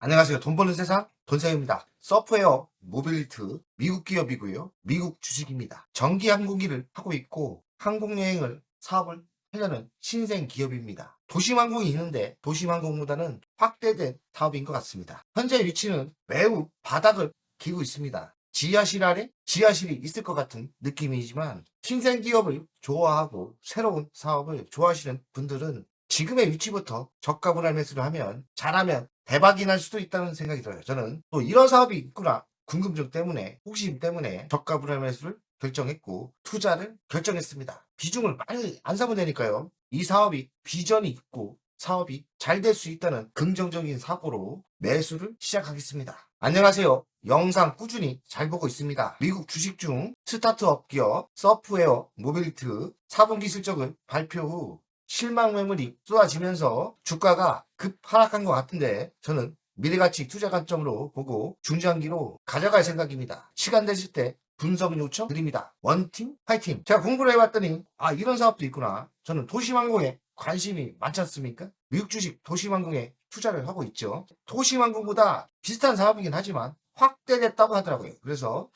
안녕하세요. 돈 버는 세상 돈쌤입니다. 서프웨어 모빌리티 미국 기업이고요. 미국 주식입니다. 전기 항공기를 하고 있고 항공여행을 사업을 하려는 신생 기업입니다. 도심항공이 있는데 도심항공보다는 확대된 사업인 것 같습니다. 현재 위치는 매우 바닥을 기고 있습니다. 지하실 아래 지하실이 있을 것 같은 느낌이지만 신생 기업을 좋아하고 새로운 사업을 좋아하시는 분들은 지금의 위치부터 저가 분할 매수를 하면 잘하면 대박이 날 수도 있다는 생각이 들어요. 저는 또 이런 사업이 있구나 궁금증 때문에 호기심 때문에 저가 분할 매수를 결정했고 투자를 결정했습니다. 비중을 많이 안 사면 되니까요. 이 사업이 비전이 있고 사업이 잘 될 수 있다는 긍정적인 사고로 매수를 시작하겠습니다. 안녕하세요. 영상 꾸준히 잘 보고 있습니다. 미국 주식 중 스타트업 기업 서프웨어 모빌리티 4분기 실적을 발표 후 실망 매물이 쏟아지면서 주가가 급 하락한 것 같은데 저는 미래가치 투자 관점으로 보고 중장기로 가져갈 생각입니다. 시간 되실 때 분석 요청 드립니다. 원팀 파이팅. 제가 공부를 해봤더니 이런 사업도 있구나. 저는 도심항공에 관심이 많지 않습니까? 미국 주식 도심항공에 투자를 하고 있죠. 도심항공보다 비슷한 사업이긴 하지만 확대됐다고 하더라고요. 그래서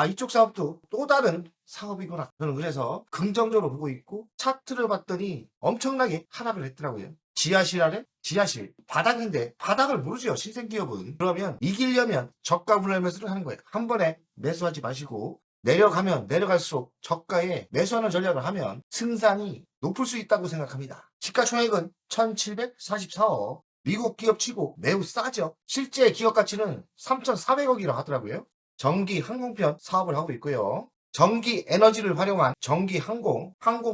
이쪽 사업도 또 다른 사업이구나. 저는 그래서 긍정적으로 보고 있고 차트를 봤더니 엄청나게 하락을 했더라고요. 지하실 아래 지하실 바닥인데 바닥을 모르죠. 신생기업은. 그러면 이기려면 저가 분할 매수를 하는 거예요. 한 번에 매수하지 마시고 내려가면 내려갈수록 저가에 매수하는 전략을 하면 승산이 높을 수 있다고 생각합니다. 시가총액은 1744억. 미국 기업치고 매우 싸죠. 실제 기업 가치는 3,400억이라 하더라고요. 전기 항공편 사업을 하고 있고요. 전기 에너지를 활용한 전기 항공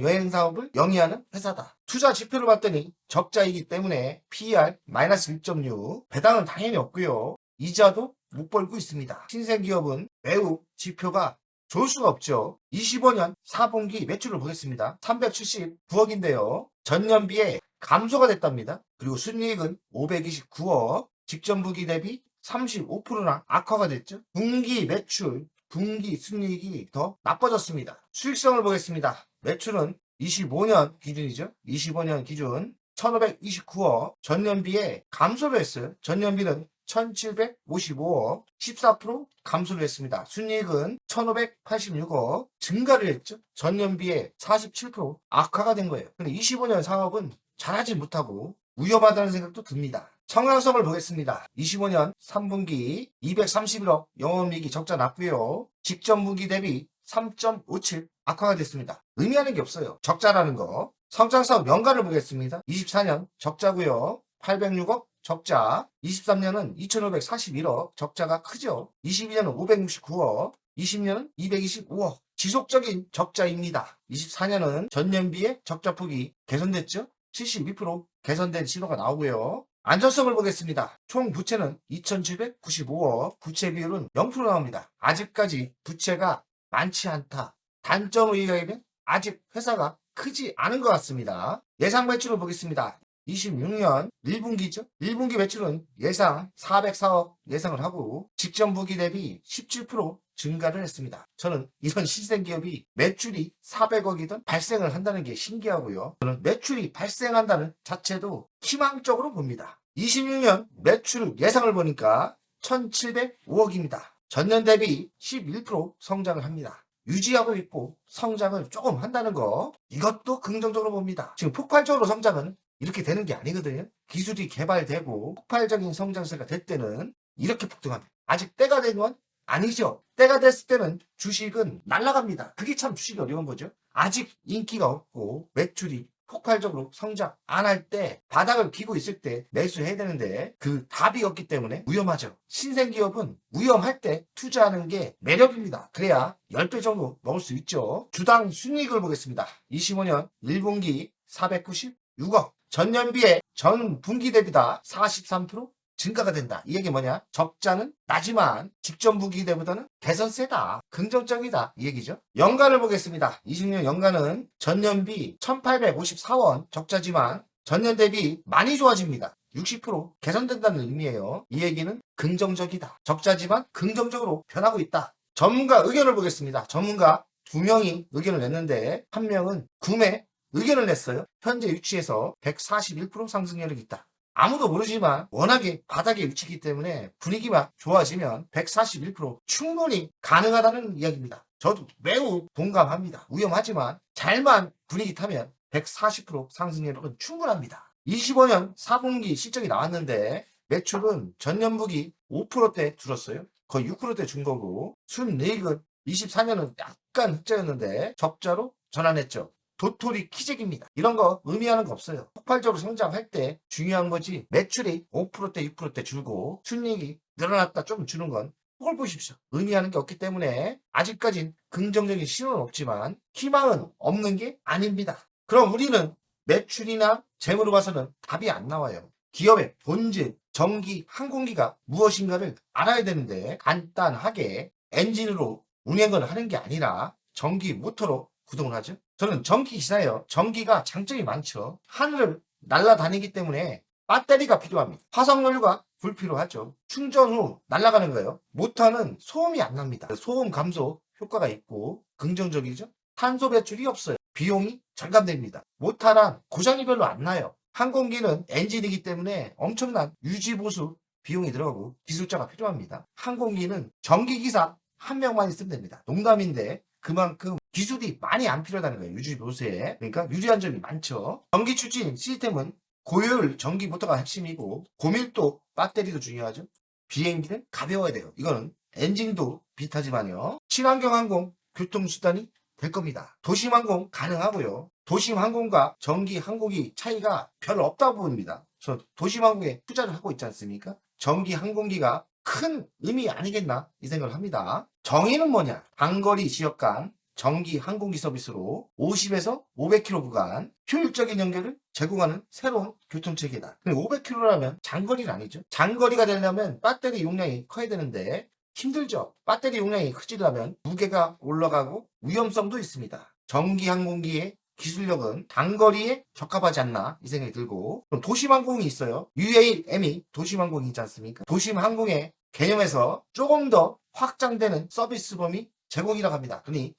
여행 사업을 영위하는 회사다. 투자 지표를 봤더니 적자이기 때문에 PER -1.6, 배당은 당연히 없고요. 이자도 못 벌고 있습니다. 신생 기업은 매우 지표가 좋을 수가 없죠. 25년 4분기 매출을 보겠습니다. 379억인데요. 전년비에 감소가 됐답니다. 그리고 순이익은 529억, 직전분기 대비 35%나 악화가 됐죠. 분기 매출, 분기 순이익이 더 나빠졌습니다. 수익성을 보겠습니다. 매출은 25년 기준이죠. 25년 기준 1529억, 전년비에 감소를 했어요. 전년비는 1755억, 14% 감소를 했습니다. 순이익은 1586억 증가를 했죠. 전년비에 47% 악화가 된 거예요. 근데 25년 사업은 잘하지 못하고 위험하다는 생각도 듭니다. 성장성을 보겠습니다. 25년 3분기 231억 영업이익이 적자 났고요. 직전 분기 대비 3.57 악화가 됐습니다. 의미하는 게 없어요. 적자라는 거. 성장성 연간을 보겠습니다. 24년 적자고요. 806억 적자. 23년은 2541억 적자가 크죠. 22년은 569억. 20년은 225억. 지속적인 적자입니다. 24년은 전년비의 적자폭이 개선됐죠. 72% 개선된 신호가 나오고요. 안전성을 보겠습니다. 총 부채는 2795억, 부채 비율은 0% 나옵니다. 아직까지 부채가 많지 않다. 단점을 얘기하면 아직 회사가 크지 않은 것 같습니다. 예상 매출을 보겠습니다. 26년 1분기죠. 1분기 매출은 예상 404억 예상을 하고 직전 분기 대비 17% 증가를 했습니다. 저는 이런 신생 기업이 매출이 400억이든 발생을 한다는 게 신기하고요. 저는 매출이 발생한다는 자체도 희망적으로 봅니다. 26년 매출 예상을 보니까 1705억입니다. 전년 대비 11% 성장을 합니다. 유지하고 있고 성장을 조금 한다는 거, 이것도 긍정적으로 봅니다. 지금 폭발적으로 성장은 이렇게 되는 게 아니거든요. 기술이 개발되고 폭발적인 성장세가 될 때는 이렇게 폭등합니다. 아직 때가 된 건 아니죠. 때가 됐을 때는 주식은 날아갑니다. 그게 참 주식이 어려운 거죠. 아직 인기가 없고 매출이 폭발적으로 성장 안 할 때, 바닥을 기고 있을 때 매수해야 되는데 그 답이 없기 때문에 위험하죠. 신생 기업은 위험할 때 투자하는 게 매력입니다. 그래야 10배 정도 먹을 수 있죠. 주당 순이익을 보겠습니다. 25년 1분기 496억. 전년비에 전 분기 대비다 43% 증가가 된다. 이 얘기 뭐냐? 적자는 나지만 직전 분기 대보다는 개선세다. 긍정적이다. 이 얘기죠. 연간을 보겠습니다. 20년 연간은 전년비 1854원 적자지만 전년 대비 많이 좋아집니다. 60% 개선된다는 의미예요. 이 얘기는 긍정적이다. 적자지만 긍정적으로 변하고 있다. 전문가 의견을 보겠습니다. 전문가 2명이 의견을 냈는데 한 명은 구매 의견을 냈어요. 현재 위치에서 141% 상승 여력이 있다. 아무도 모르지만 워낙에 바닥에 위치이기 때문에 분위기만 좋아지면 141% 충분히 가능하다는 이야기입니다. 저도 매우 동감합니다. 위험하지만 잘만 분위기 타면 140% 상승률은 충분합니다. 25년 4분기 실적이 나왔는데 매출은 전년분기 5%대 줄었어요. 거의 6%대 준 거고 순이익은 24년은 약간 흑자였는데 적자로 전환했죠. 도토리 키재기입니다. 이런 거 의미하는 거 없어요. 폭발적으로 성장할 때 중요한 거지 매출이 5%대 6%대 줄고 순이익이 늘어났다 좀 주는 건 그걸 보십시오. 의미하는 게 없기 때문에 아직까진 긍정적인 신호는 없지만 희망은 없는 게 아닙니다. 그럼 우리는 매출이나 재무로 봐서는 답이 안 나와요. 기업의 본질, 전기, 항공기가 무엇인가를 알아야 되는데 간단하게 엔진으로 운행을 하는 게 아니라 전기 모터로 구동을 하죠. 저는 전기 기사예요. 전기가 장점이 많죠. 하늘을 날아다니기 때문에 배터리가 필요합니다. 화석연료가 불필요하죠. 충전 후 날아가는 거예요. 모터는 소음이 안 납니다. 소음 감소 효과가 있고 긍정적이죠. 탄소 배출이 없어요. 비용이 절감됩니다. 모터란 고장이 별로 안 나요. 항공기는 엔진이기 때문에 엄청난 유지보수 비용이 들어가고 기술자가 필요합니다. 항공기는 전기기사 한 명만 있으면 됩니다. 농담인데 그만큼 기술이 많이 안 필요하다는 거예요. 유지보수에. 그러니까 유리한 점이 많죠. 전기 추진 시스템은 고효율 전기 모터가 핵심이고 고밀도 배터리도 중요하죠. 비행기는 가벼워야 돼요. 이거는 엔진도 비슷하지만요. 친환경 항공 교통수단이 될 겁니다. 도심항공 가능하고요. 도심항공과 전기 항공기 차이가 별로 없다고 봅니다. 저 도심항공에 투자를 하고 있지 않습니까? 전기 항공기가 큰 의미 아니겠나 이 생각을 합니다. 정의는 뭐냐? 장거리 지역 간 전기 항공기 서비스로 50에서 500km 구간 효율적인 연결을 제공하는 새로운 교통체계다. 500km라면 장거리는 아니죠. 장거리가 되려면 배터리 용량이 커야 되는데 힘들죠. 배터리 용량이 크지려면 무게가 올라가고 위험성도 있습니다. 전기 항공기의 기술력은 단거리에 적합하지 않나 이 생각이 들고 그럼 도심항공이 있어요. UAM이 도심항공이 있지 않습니까? 도심항공의 개념에서 조금 더 확장되는 서비스 범위 제공이라고 합니다. 그러니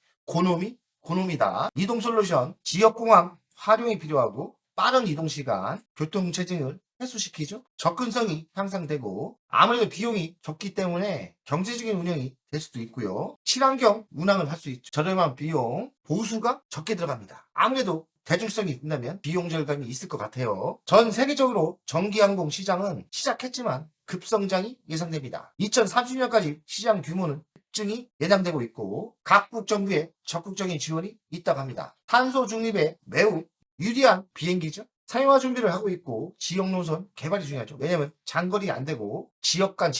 고놈이다. 이동솔루션, 지역공항 활용이 필요하고 빠른 이동시간, 교통체증을 해소시키죠. 접근성이 향상되고 아무래도 비용이 적기 때문에 경제적인 운영이 될 수도 있고요. 친환경 운항을 할 수 있죠. 저렴한 비용, 보수가 적게 들어갑니다. 아무래도 대중성이 있다면 비용 절감이 있을 것 같아요. 전 세계적으로 전기항공 시장은 시작했지만 급성장이 예상됩니다. 2030년까지 시장 규모는 증이 예상되고 있고 각국 정부의 적극적인 지원이 있다고 합니다. 탄소 중립에 매우 유리한 비행기죠. 사용화 준비를 하고 있고 지역 노선 개발이 중요하죠. 왜냐하면 장거리 안 되고 지역 간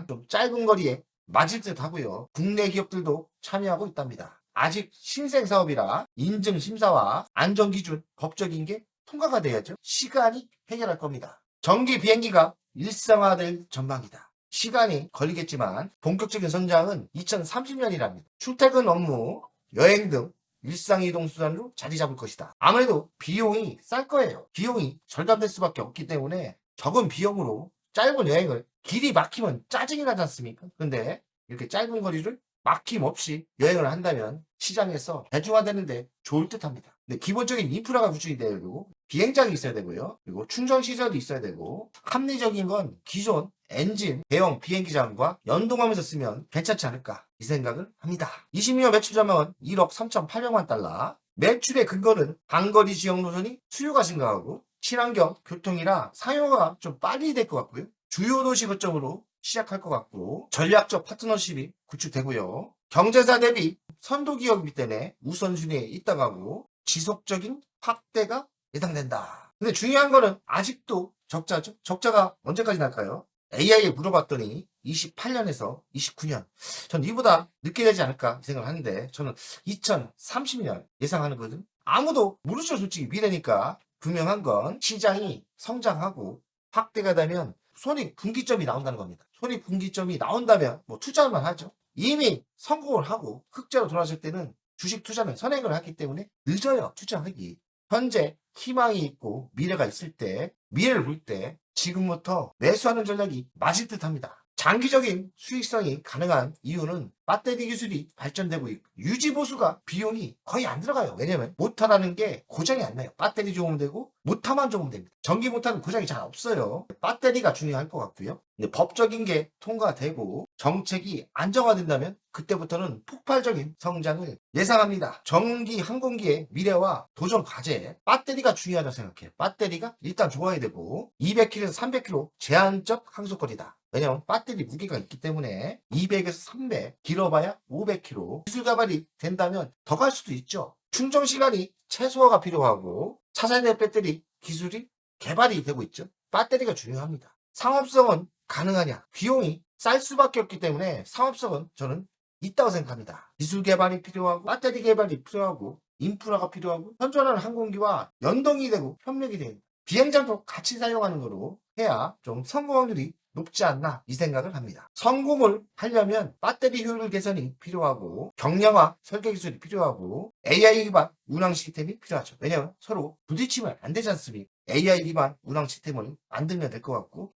좀 짧은 거리에 맞을 듯 하고요. 국내 기업들도 참여하고 있답니다. 아직 신생 사업이라 인증 심사와 안전 기준 법적인 게 통과가 돼야죠. 시간이 해결할 겁니다. 전기 비행기가 일상화될 전망이다. 시간이 걸리겠지만 본격적인 성장은 2030년이랍니다. 출퇴근 업무, 여행 등 일상이동수단으로 자리 잡을 것이다. 아무래도 비용이 쌀 거예요. 비용이 절감될 수밖에 없기 때문에 적은 비용으로 짧은 여행을 길이 막히면 짜증이 나지 않습니까? 근데 이렇게 짧은 거리를 막힘없이 여행을 한다면 시장에서 대중화되는데 좋을 듯 합니다. 근데 기본적인 인프라가 구축이 돼야 되고 비행장이 있어야 되고요. 그리고 충전시설도 있어야 되고 합리적인 건 기존 엔진 대형 비행기장과 연동하면서 쓰면 괜찮지 않을까 이 생각을 합니다. 20년 매출 전망은 1억 3,800만 달러. 매출의 근거는 단거리 지역 노선이 수요가 증가하고 친환경 교통이라 사용화가 좀 빨리 될 것 같고요. 주요 도시 거점으로 시작할 것 같고 전략적 파트너십이 구축되고요. 경제사 대비 선도기업이기 때문에 우선순위에 있다고 하고 지속적인 확대가 예상된다. 근데 중요한 거는 아직도 적자죠. 적자가 언제까지 날까요? AI에 물어봤더니 28년에서 29년. 전 이보다 늦게 되지 않을까 생각을 하는데 저는 2030년 예상하는 거거든. 아무도 모르죠. 솔직히 미래니까. 분명한 건 시장이 성장하고 확대가 되면 손익분기점이 나온다는 겁니다. 손익분기점이 나온다면 뭐 투자만 하죠. 이미 성공을 하고 흑자로 돌아설 때는 주식 투자는 선행을 하기 때문에 늦어요. 투자하기. 현재 희망이 있고 미래가 있을 때 미래를 볼 때 지금부터 매수하는 전략이 맞을 듯 합니다. 장기적인 수익성이 가능한 이유는 배터리 기술이 발전되고 있고 유지 보수가 비용이 거의 안 들어가요. 왜냐면 모터라는 게 고장이 안 나요. 배터리 좋으면 되고 모터만 좋으면 됩니다. 전기 모터는 고장이 잘 없어요. 배터리가 중요할 것 같고요. 근데 법적인 게 통과되고 정책이 안정화된다면 그때부터는 폭발적인 성장을 예상합니다. 전기 항공기의 미래와 도전 과제, 배터리가 중요하다고 생각해요. 배터리가 일단 좋아야 되고 200km에서 300km 제한적 항속거리다. 왜냐면 배터리 무게가 있기 때문에 200에서 300, 길어봐야 500km. 기술 개발이 된다면 더 갈 수도 있죠. 충전 시간이 최소화가 필요하고 차세대 배터리 기술이 개발이 되고 있죠. 배터리가 중요합니다. 상업성은 가능하냐? 비용이 쌀 수밖에 없기 때문에 상업성은 저는 있다고 생각합니다. 기술 개발이 필요하고 배터리 개발이 필요하고 인프라가 필요하고 선전하는 항공기와 연동이 되고 협력이 되고 비행장도 같이 사용하는 거로 해야 좀 성공 확률이 높지 않나 이 생각을 합니다. 성공을 하려면 배터리 효율 개선이 필요하고 경량화 설계 기술이 필요하고 AI 기반 운항 시스템이 필요하죠. 왜냐하면 서로 부딪히면 안 되지 않습니까? AI 기반 운항 시스템을 만들면 될 것 같고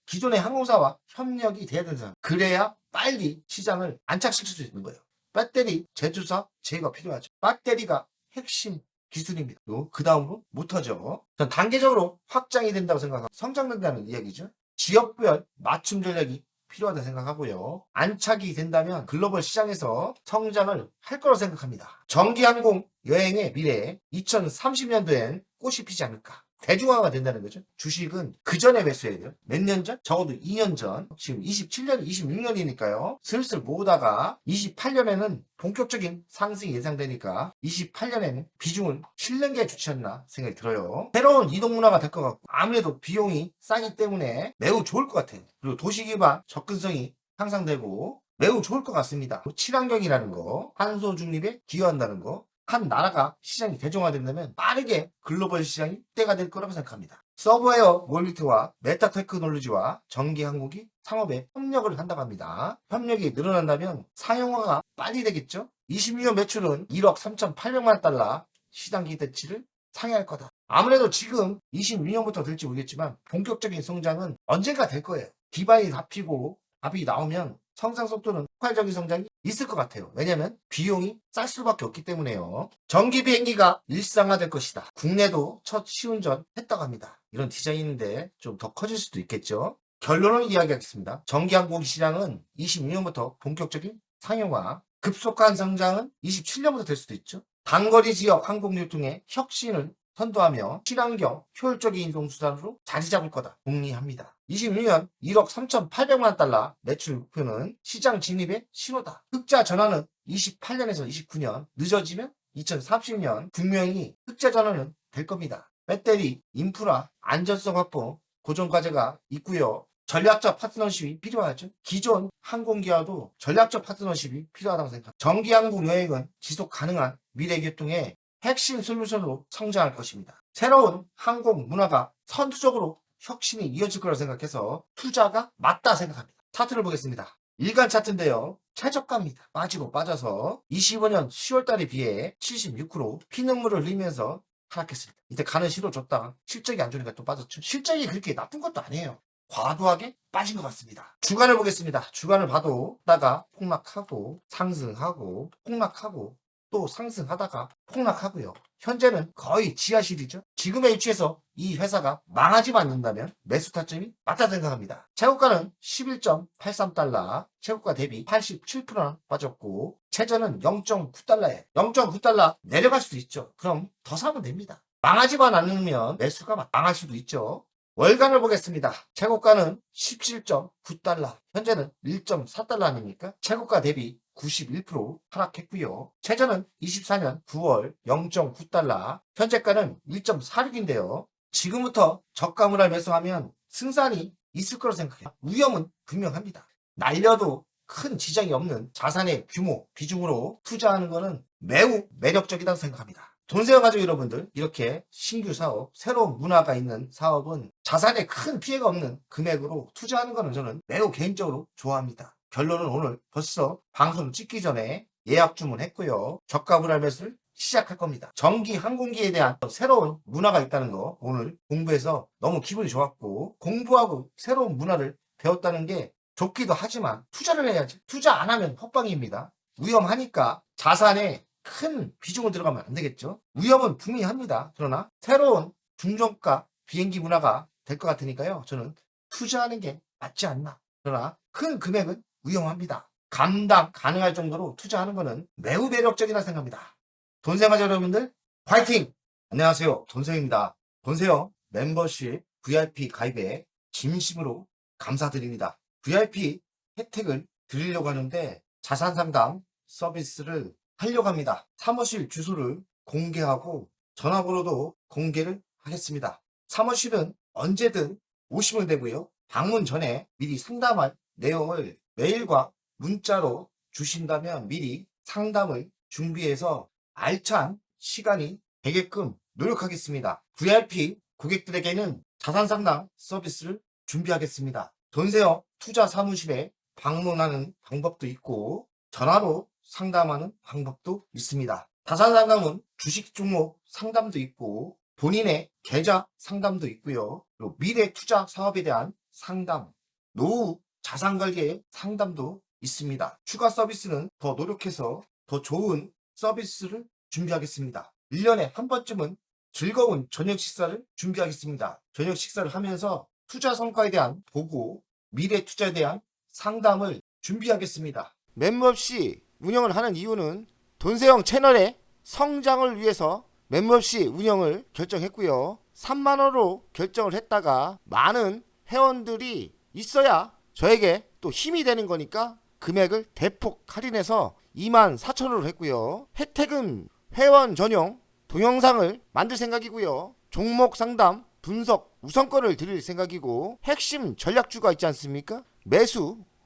기존의 항공사와 협력이 돼야 된다. 그래야 빨리 시장을 안착시킬 수 있는 거예요. 배터리 제조사 제휴가 필요하죠. 배터리가 핵심 기술입니다. 그 다음으로 모터죠. 전 단계적으로 확장이 된다고 생각하고 성장된다는 이야기죠. 지역별 맞춤 전략이 필요하다고 생각하고요. 안착이 된다면 글로벌 시장에서 성장을 할 거라고 생각합니다. 전기항공 여행의 미래 2030년도엔 꽃이 피지 않을까. 대중화가 된다는 거죠. 주식은 그 전에 매수해야 돼요. 몇 년 전? 적어도 2년 전. 지금 27년, 26년이니까요. 슬슬 모으다가 28년에는 본격적인 상승이 예상되니까 28년에는 비중을 실는 게 좋지 않나 생각이 들어요. 새로운 이동 문화가 될 것 같고 아무래도 비용이 싸기 때문에 매우 좋을 것 같아요. 그리고 도시 기반 접근성이 향상되고 매우 좋을 것 같습니다. 친환경이라는 거, 탄소 중립에 기여한다는 거, 한 나라가 시장이 대중화된다면 빠르게 글로벌 시장이 확대가 될 거라고 생각합니다. 서브웨어 모빌리티와 메타 테크놀로지와 전기 항공기 상업에 협력을 한다고 합니다. 협력이 늘어난다면 상용화가 빨리 되겠죠? 26년 매출은 1억 3,800만 달러 시장 기대치를 상회할 거다. 아무래도 지금 26년부터 될지 모르겠지만 본격적인 성장은 언젠가 될 거예요. 기반이 잡히고 답이 나오면 성장 속도는 폭발적인 성장이 있을 것 같아요. 왜냐하면 비용이 쌀 수밖에 없기 때문에요. 전기 비행기가 일상화될 것이다. 국내도 첫 시운전 했다고 합니다. 이런 디자인인데 좀 더 커질 수도 있겠죠. 결론을 이야기하겠습니다. 전기 항공 시장은 26년부터 본격적인 상용화, 급속한 성장은 27년부터 될 수도 있죠. 단거리 지역 항공유통의 혁신을 선도하며 친환경 효율적인 이동수단으로 자리 잡을 거다. 공리합니다. 26년 1억 3,800만 달러 매출 목표는 시장 진입의 신호다. 흑자 전환은 28년에서 29년, 늦어지면 2030년 분명히 흑자 전환은 될 겁니다. 배터리, 인프라, 안전성 확보, 고정 과제가 있고요. 전략적 파트너십이 필요하죠. 기존 항공기와도 전략적 파트너십이 필요하다고 생각합니다. 전기항공 여행은 지속 가능한 미래교통의 핵심 솔루션으로 성장할 것입니다. 새로운 항공 문화가 선두적으로 혁신이 이어질 거라고 생각해서 투자가 맞다 생각합니다. 차트를 보겠습니다. 일간 차트인데요. 최저가입니다. 빠지고 빠져서 25년 10월달에 비해 76% 피눈물을 흘리면서 하락했습니다. 이때 가는 시로 줬다. 실적이 안 좋으니까 또 빠졌죠. 실적이 그렇게 나쁜 것도 아니에요. 과도하게 빠진 것 같습니다. 주간을 보겠습니다. 주간을 봐도 다가 폭락하고 상승하고 폭락하고 또 상승하다가 폭락하고요. 현재는 거의 지하실이죠. 지금의 위치에서 이 회사가 망하지만 않는다면 매수 타점이 맞다 생각합니다. 최고가는 11.83달러, 최고가 대비 87%나 빠졌고 최저는 0.9달러에 0.9달러 내려갈 수도 있죠. 그럼 더 사면 됩니다. 망하지만 않으면 매수가 망할 수도 있죠. 월간을 보겠습니다. 최고가는 17.9달러, 현재는 1.4달러 아닙니까? 최고가 대비 91% 하락했고요. 최저는 24년 9월 0.9달러, 현재가는 1.46인데요. 지금부터 저가물을 매수하면 승산이 있을 거라고 생각해요. 위험은 분명합니다. 날려도 큰 지장이 없는 자산의 규모, 비중으로 투자하는 것은 매우 매력적이라고 생각합니다. 돈세어 가족 여러분들, 이렇게 신규 사업, 새로운 문화가 있는 사업은 자산에 큰 피해가 없는 금액으로 투자하는 것은 저는 매우 개인적으로 좋아합니다. 결론은 오늘 벌써 방송 찍기 전에 예약 주문했고요. 저가 분할 매수를 시작할 겁니다. 전기 항공기에 대한 새로운 문화가 있다는 거 오늘 공부해서 너무 기분이 좋았고 공부하고 새로운 문화를 배웠다는 게 좋기도 하지만 투자를 해야지. 투자 안 하면 헛방입니다. 위험하니까 자산에 큰 비중을 들어가면 안 되겠죠. 위험은 분명히 합니다. 그러나 새로운 중저가 비행기 문화가 될 것 같으니까요. 저는 투자하는 게 맞지 않나. 그러나 큰 금액은 위험합니다. 감당 가능할 정도로 투자하는 것은 매우 매력적이라 생각합니다. 돈생활자 여러분들 화이팅! 안녕하세요. 돈생입니다. 돈세요 멤버십 VIP 가입에 진심으로 감사드립니다. VIP 혜택을 드리려고 하는데 자산상담 서비스를 하려고 합니다. 사무실 주소를 공개하고 전화번호도 공개를 하겠습니다. 사무실은 언제든 오시면 되고요. 방문 전에 미리 상담할 내용을 메일과 문자로 주신다면 미리 상담을 준비해서 알찬 시간이 되게끔 노력하겠습니다. VIP 고객들에게는 자산상담 서비스를 준비하겠습니다. 돈세요 투자 사무실에 방문하는 방법도 있고 전화로 상담하는 방법도 있습니다. 자산상담은 주식 종목 상담도 있고 본인의 계좌 상담도 있고요. 그리고 미래 투자 사업에 대한 상담, 노후 자산관리의 상담도 있습니다. 추가 서비스는 더 노력해서 더 좋은 서비스를 준비하겠습니다. 1년에 한 번쯤은 즐거운 저녁 식사를 준비하겠습니다. 저녁 식사를 하면서 투자 성과에 대한 보고, 미래 투자에 대한 상담을 준비하겠습니다. 멤버십 운영을 하는 이유는 돈세영 채널의 성장을 위해서 멤버십 운영을 결정했고요. 3만원으로 결정을 했다가 많은 회원들이 있어야 저에게 또 힘이 되는 거니까 금액을 대폭 할인해서 24,000원으로 했고요. 혜택은 회원 전용 동영상을 만들 생각이고요. 종목 상담 분석 우선권을 드릴 생각이고 핵심 전략주가 있지 않습니까?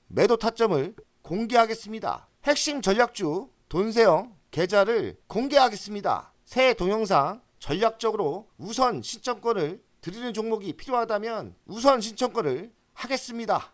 매도 타점을 공개하겠습니다. 핵심 전략주 돈세영 계좌를 공개하겠습니다. 새 동영상 전략적으로 우선 신청권을 드리는 종목이 필요하다면 우선 신청권을 하겠습니다.